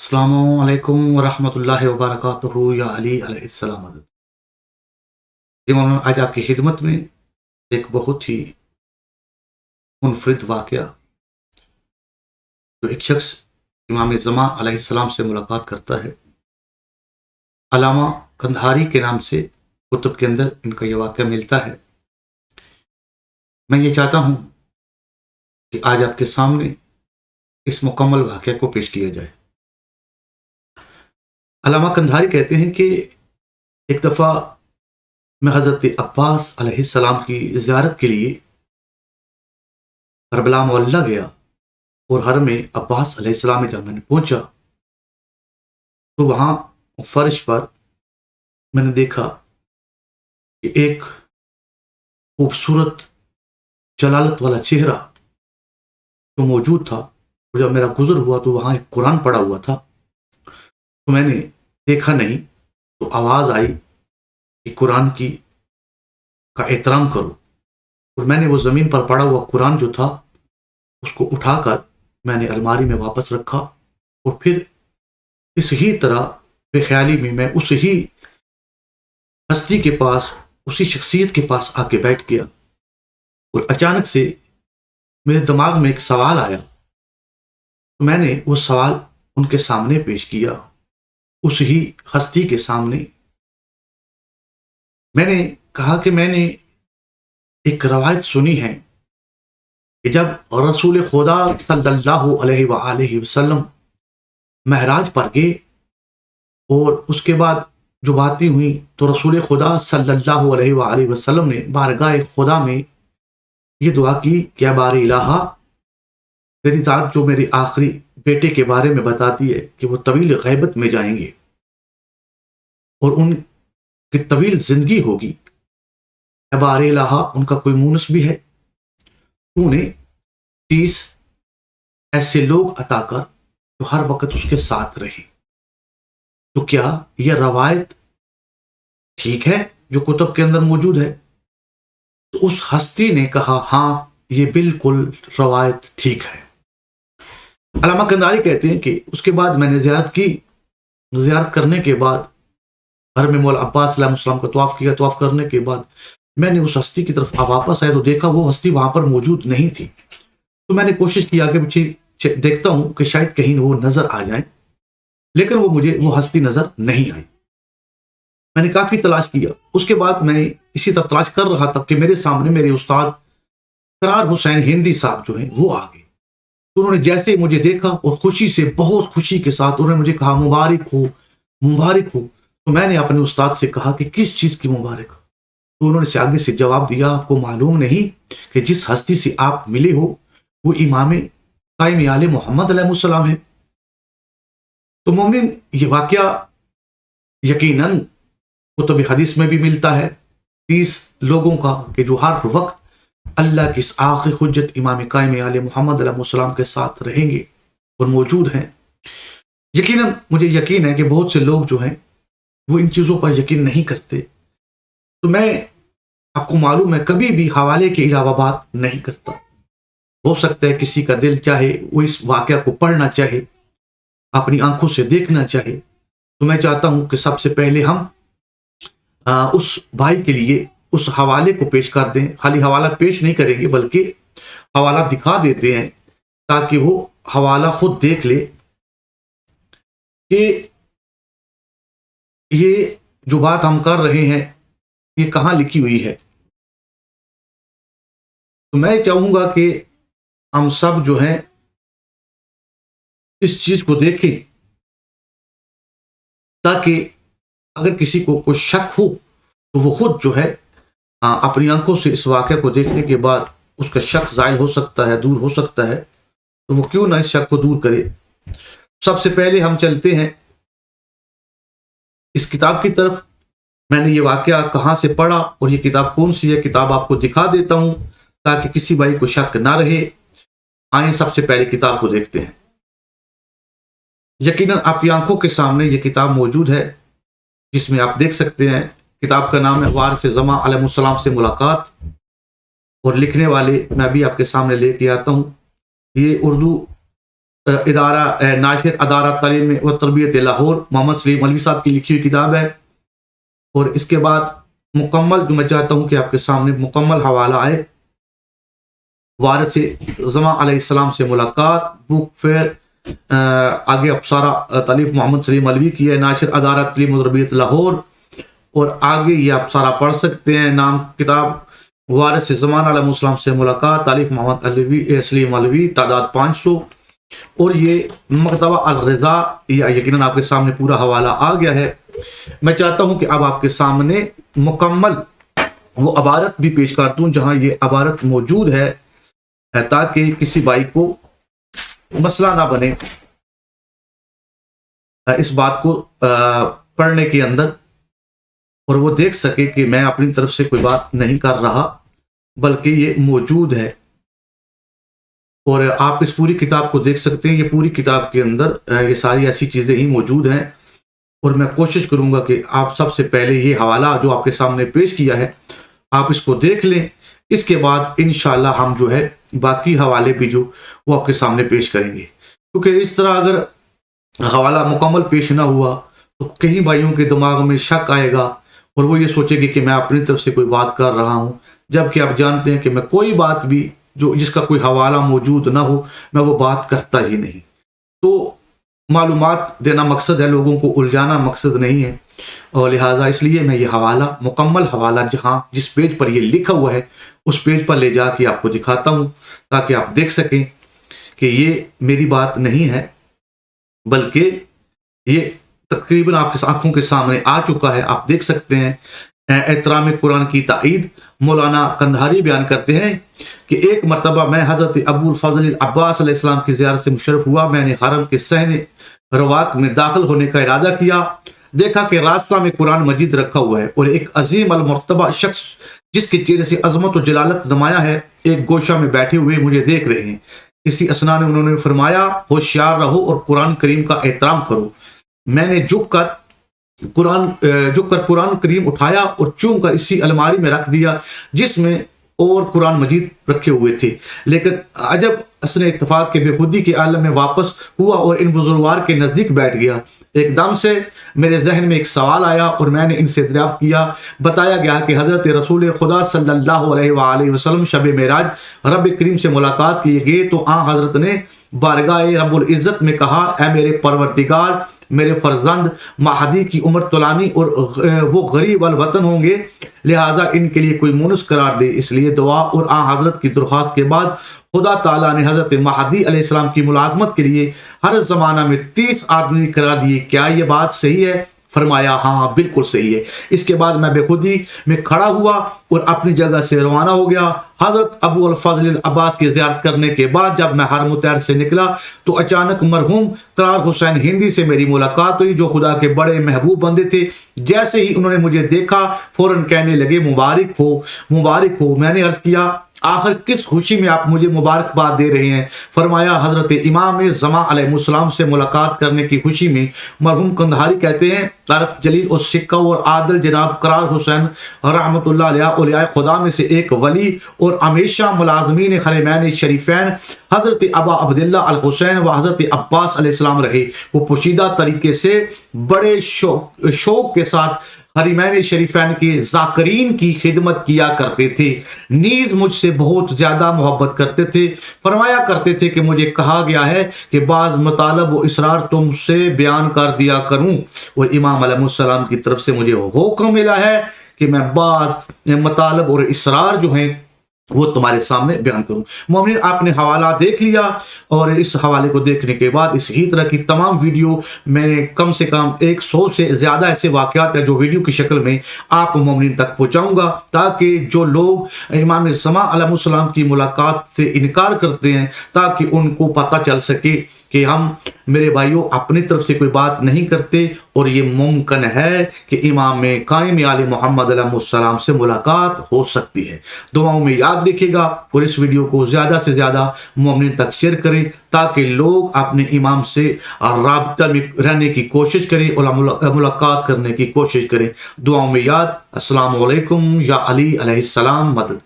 السلام علیکم ورحمۃ اللہ وبرکاتہ یا علی علیہ السلام۔ جی مولانا، آج آپ کی خدمت میں ایک بہت ہی منفرد واقعہ، جو ایک شخص امام زمان علیہ السلام سے ملاقات کرتا ہے، علامہ قندھاری کے نام سے کتب کے اندر ان کا یہ واقعہ ملتا ہے۔ میں یہ چاہتا ہوں کہ آج آپ کے سامنے اس مکمل واقعہ کو پیش کیا جائے۔ علامہ قندھاری کہتے ہیں کہ ایک دفعہ میں حضرت عباس علیہ السلام کی زیارت کے لیے کربلا معلیٰ گیا، اور حرم عباس علیہ السلام میں جب میں نے پہنچا تو وہاں فرش پر میں نے دیکھا کہ ایک خوبصورت جلالت والا چہرہ جو موجود تھا، اور جب میرا گزر ہوا تو وہاں ایک قرآن پڑا ہوا تھا، تو میں نے دیکھا نہیں تو آواز آئی کہ قرآن کا احترام کرو، اور میں نے وہ زمین پر پڑا ہوا قرآن جو تھا اس کو اٹھا کر میں نے الماری میں واپس رکھا، اور پھر اس ہی طرح بے خیالی میں میں اس ہی ہستی کے پاس، اسی شخصیت کے پاس آ کے بیٹھ گیا، اور اچانک سے میرے دماغ میں ایک سوال آیا، تو میں نے وہ سوال ان کے سامنے پیش کیا، اس ہی ہستی کے سامنے۔ میں نے کہا کہ میں نے ایک روایت سنی ہے کہ جب رسول خدا صلی اللہ علیہ وآلہ وسلم معراج پر گئے، اور اس کے بعد جو باتیں ہوئیں، تو رسول خدا صلی اللہ علیہ وآلہ وسلم نے بارگاہ خدا میں یہ دعا کی کہ بار الہ، تیری ذات جو میرے آخری بیٹے کے بارے میں بتاتی ہے کہ وہ طویل غیبت میں جائیں گے اور ان کی طویل زندگی ہوگی، بار الہ ان کا کوئی مونس بھی ہے، تو انہیں 30 ایسے لوگ عطا کر جو ہر وقت اس کے ساتھ رہیں۔ تو کیا یہ روایت ٹھیک ہے جو کتب کے اندر موجود ہے؟ تو اس ہستی نے کہا ہاں، یہ بالکل روایت ٹھیک ہے۔ علامہ قندھاری کہتے ہیں کہ اس کے بعد میں نے زیارت کرنے کے بعد حرم مولا عباس علیہ السلام کا طواف کیا۔ طواف کرنے کے بعد میں نے اس ہستی کی طرف واپس آیا تو دیکھا وہ ہستی وہاں پر موجود نہیں تھی، تو میں نے کوشش کیا کہ دیکھتا ہوں کہ شاید کہیں وہ نظر آ جائیں، لیکن مجھے وہ ہستی نظر نہیں آئی۔ میں نے کافی تلاش کیا، اس کے بعد میں اسی طرح تلاش کر رہا تھا کہ میرے سامنے میرے استاد قرار حسین ہندی صاحب جو ہیں وہ آ گئے، تو انہوں نے جیسے ہی مجھے دیکھا اور خوشی سے، بہت خوشی کے ساتھ انہوں نے مجھے کہا مبارک ہو مبارک ہو۔ تو میں نے اپنے استاد سے کہا کہ کس چیز کی مبارک؟ تو انہوں نے آگے سے جواب دیا، آپ کو معلوم نہیں کہ جس ہستی سے آپ ملے ہو وہ امام قائم آل محمد علیہ السلام ہے؟ تو مومن، یہ واقعہ یقیناً کتب حدیث میں بھی ملتا ہے 30 لوگوں کا کہ جو ہر وقت اللہ کی اس آخری حجت امام قائم آل محمد علیہ السلام کے ساتھ رہیں گے اور موجود ہیں۔ یقیناً مجھے یقین ہے کہ بہت سے لوگ جو ہیں وہ ان چیزوں پر یقین نہیں کرتے، تو میں، آپ کو معلوم ہے، کبھی بھی حوالے کے علاوہ بات نہیں کرتا۔ ہو سکتا ہے کسی کا دل چاہے وہ اس واقعہ کو پڑھنا چاہے، اپنی آنکھوں سے دیکھنا چاہے، تو میں چاہتا ہوں کہ سب سے پہلے ہم اس بھائی کے لیے اس حوالے کو پیش کر دیں۔ خالی حوالہ پیش نہیں کریں گے بلکہ حوالہ دکھا دیتے ہیں تاکہ وہ حوالہ خود دیکھ لے کہ یہ جو بات ہم کر رہے ہیں یہ کہاں لکھی ہوئی ہے۔ تو میں چاہوں گا کہ ہم سب جو ہیں اس چیز کو دیکھیں تاکہ اگر کسی کو کوئی شک ہو تو وہ خود جو ہے اپنی آنکھوں سے اس واقعہ کو دیکھنے کے بعد اس کا شک زائل ہو سکتا ہے، دور ہو سکتا ہے، تو وہ کیوں نہ اس شک کو دور کرے۔ سب سے پہلے ہم چلتے ہیں اس کتاب کی طرف۔ میں نے یہ واقعہ کہاں سے پڑھا اور یہ کتاب کون سی ہے، کتاب آپ کو دکھا دیتا ہوں تاکہ کسی بھائی کو شک نہ رہے۔ آئیں سب سے پہلے کتاب کو دیکھتے ہیں۔ یقیناً آپ کی آنکھوں کے سامنے یہ کتاب موجود ہے، جس میں آپ دیکھ سکتے ہیں کتاب کا نام ہے وارث زمان علیہ السلام سے ملاقات، اور لکھنے والے میں بھی آپ کے سامنے لے کے آتا ہوں۔ یہ اردو ادارہ ناشر ادارہ تعلیم و تربیت لاہور محمد سلیم علی صاحب کی لکھی ہوئی کتاب ہے. اور اس کے بعد مکمل جو میں چاہتا ہوں کہ آپ کے سامنے مکمل حوالہ آئے، وارث زمان علیہ السلام سے ملاقات، بک فیئر آگے ابصارہ تالیف محمد سلیم علوی کی ہے، ناشر ادارہ تعلیم و تربیت لاہور. اور آگے یہ آپ سارا پڑھ سکتے ہیں. نام کتاب وارث زمان علیہ السلام سے ملاقات، تالیف محمد علوی سلیم علوی، تعداد 500. اور یہ مکتبہ الرضا، یہ یقیناً آپ کے سامنے پورا حوالہ آ گیا ہے. میں چاہتا ہوں کہ اب آپ کے سامنے مکمل وہ عبارت بھی پیش کر دوں جہاں یہ عبارت موجود ہے، تاکہ کسی بھائی کو مسئلہ نہ بنے اس بات کو پڑھنے کے اندر، اور وہ دیکھ سکے کہ میں اپنی طرف سے کوئی بات نہیں کر رہا بلکہ یہ موجود ہے. اور آپ اس پوری کتاب کو دیکھ سکتے ہیں. یہ پوری کتاب کے اندر یہ ساری ایسی چیزیں ہی موجود ہیں. اور میں کوشش کروں گا کہ آپ سب سے پہلے یہ حوالہ جو آپ کے سامنے پیش کیا ہے آپ اس کو دیکھ لیں. اس کے بعد انشاءاللہ ہم جو ہے باقی حوالے بھی جو وہ آپ کے سامنے پیش کریں گے، کیونکہ اس طرح اگر حوالہ مکمل پیش نہ ہوا تو کئی بھائیوں کے دماغ میں شک آئے گا اور وہ یہ سوچے گی کہ میں اپنی طرف سے کوئی بات کر رہا ہوں، جبکہ آپ جانتے ہیں کہ میں کوئی بات بھی جس کا کوئی حوالہ موجود نہ ہو میں وہ بات کرتا ہی نہیں. تو معلومات دینا مقصد ہے، لوگوں کو الجھانا مقصد نہیں ہے. اور لہٰذا اس لیے میں یہ حوالہ مکمل حوالہ جس پیج پر یہ لکھا ہوا ہے اس پیج پر لے جا کے آپ کو دکھاتا ہوں، تاکہ آپ دیکھ سکیں کہ یہ میری بات نہیں ہے بلکہ یہ تقریباً آپ کی آنکھوں کے سامنے آ چکا ہے. آپ دیکھ سکتے ہیں. احترام قرآن کی تائید مولانا قندھاری بیان کرتے ہیں کہ ایک مرتبہ میں حضرت ابو الفضل عباس علیہ السلام کی زیارت سے مشرف ہوا. میں نے حرم کے صحن رواق میں داخل ہونے کا ارادہ کیا. دیکھا کہ راستہ میں قرآن مجید رکھا ہوا ہے اور ایک عظیم المرتبہ شخص جس کے چہرے سے عظمت و جلالت نمایاں ہے ایک گوشہ میں بیٹھے ہوئے مجھے دیکھ رہے ہیں. اسی اسنا میں انہوں نے فرمایا ہوشیار رہو اور قرآن کریم کا احترام کرو. میں نے جھک کر قرآن کریم اٹھایا اور چوم کر اسی الماری میں رکھ دیا جس میں اور قرآن مجید رکھے ہوئے تھے. لیکن عجب حسن اتفاق کے بے خودی کے عالم میں واپس ہوا اور ان بزرگوار کے نزدیک بیٹھ گیا. ایک دم سے میرے ذہن میں ایک سوال آیا اور میں نے ان سے دریافت کیا. بتایا گیا کہ حضرت رسول خدا صلی اللہ علیہ وآلہ وسلم شب معراج رب کریم سے ملاقات کیے گئے تو حضرت نے بارگاہ رب العزت میں کہا، اے میرے پروردگار، میرے فرزند مہدی کی عمر طولانی اور وہ غریب الوطن ہوں گے، لہٰذا ان کے لیے کوئی مونس قرار دے. اس لیے دعا اور حضرت کی درخواست کے بعد خدا تعالیٰ نے حضرت مہدی علیہ السلام کی ملازمت کے لیے ہر زمانہ میں 30 آدمی قرار دیے. کیا یہ بات صحیح ہے؟ فرمایا ہاں بالکل صحیح ہے. اس کے بعد میں بے خودی میں کھڑا ہوا اور اپنی جگہ سے روانہ ہو گیا. حضرت ابو الفضل عباس کی زیارت کرنے کے بعد جب میں حرم طاہر سے نکلا تو اچانک مرحوم قرار حسین ہندی سے میری ملاقات ہوئی جو خدا کے بڑے محبوب بندے تھے. جیسے ہی انہوں نے مجھے دیکھا فوراً کہنے لگے مبارک ہو مبارک ہو. میں نے عرض کیا آخر کس خوشی میں آپ مجھے مبارکباد دے رہے ہیں؟ فرمایا حضرت امام زمان علیہ السلام سے ملاقات کرنے کی خوشی میں. مرحوم قندھاری کہتے ہیں طرف جلیل اور سکہ اور عادل جناب قرار حسین رحمۃ اللہ علیہ اولیاء خدا میں سے ایک ولی اور ہمیشہ ملازمین حرمین شریفین حضرت ابا عبداللہ الحسین و حضرت عباس علیہ السلام رہے. وہ پوشیدہ طریقے سے بڑے شوق کے ساتھ حرمین شریفین کے ذاکرین کی خدمت کیا کرتے تھے، نیز مجھ سے بہت زیادہ محبت کرتے تھے. فرمایا کرتے تھے کہ مجھے کہا گیا ہے کہ بعض مطالب و اسرار تم سے بیان کر دیا کروں اور امام علیہ السلام کی طرف سے مجھے حکم ملا ہے کہ میں بعض مطالب اور اسرار جو ہیں وہ تمہارے سامنے بیان کروں. مومنین آپ نے حوالہ دیکھ لیا اور اس حوالے کو دیکھنے کے بعد اسی طرح کی تمام ویڈیو میں کم سے کم 100 سے زیادہ ایسے واقعات ہیں جو ویڈیو کی شکل میں آپ مومنین تک پہنچاؤں گا تاکہ جو لوگ امام زمان علیہ السلام کی ملاقات سے انکار کرتے ہیں تاکہ ان کو پتہ چل سکے کہ ہم میرے بھائیوں اپنی طرف سے کوئی بات نہیں کرتے اور یہ ممکن ہے کہ امام قائم آل محمد علیہ السلام سے ملاقات ہو سکتی ہے. دعاؤں میں یاد رکھے گا اور اس ویڈیو کو زیادہ سے زیادہ مومنین تک شیئر کریں تاکہ لوگ اپنے امام سے رابطہ میں رہنے کی کوشش کریں اور ملاقات کرنے کی کوشش کریں. دعاؤں میں یاد. السلام علیکم. یا علی علیہ السلام مدد.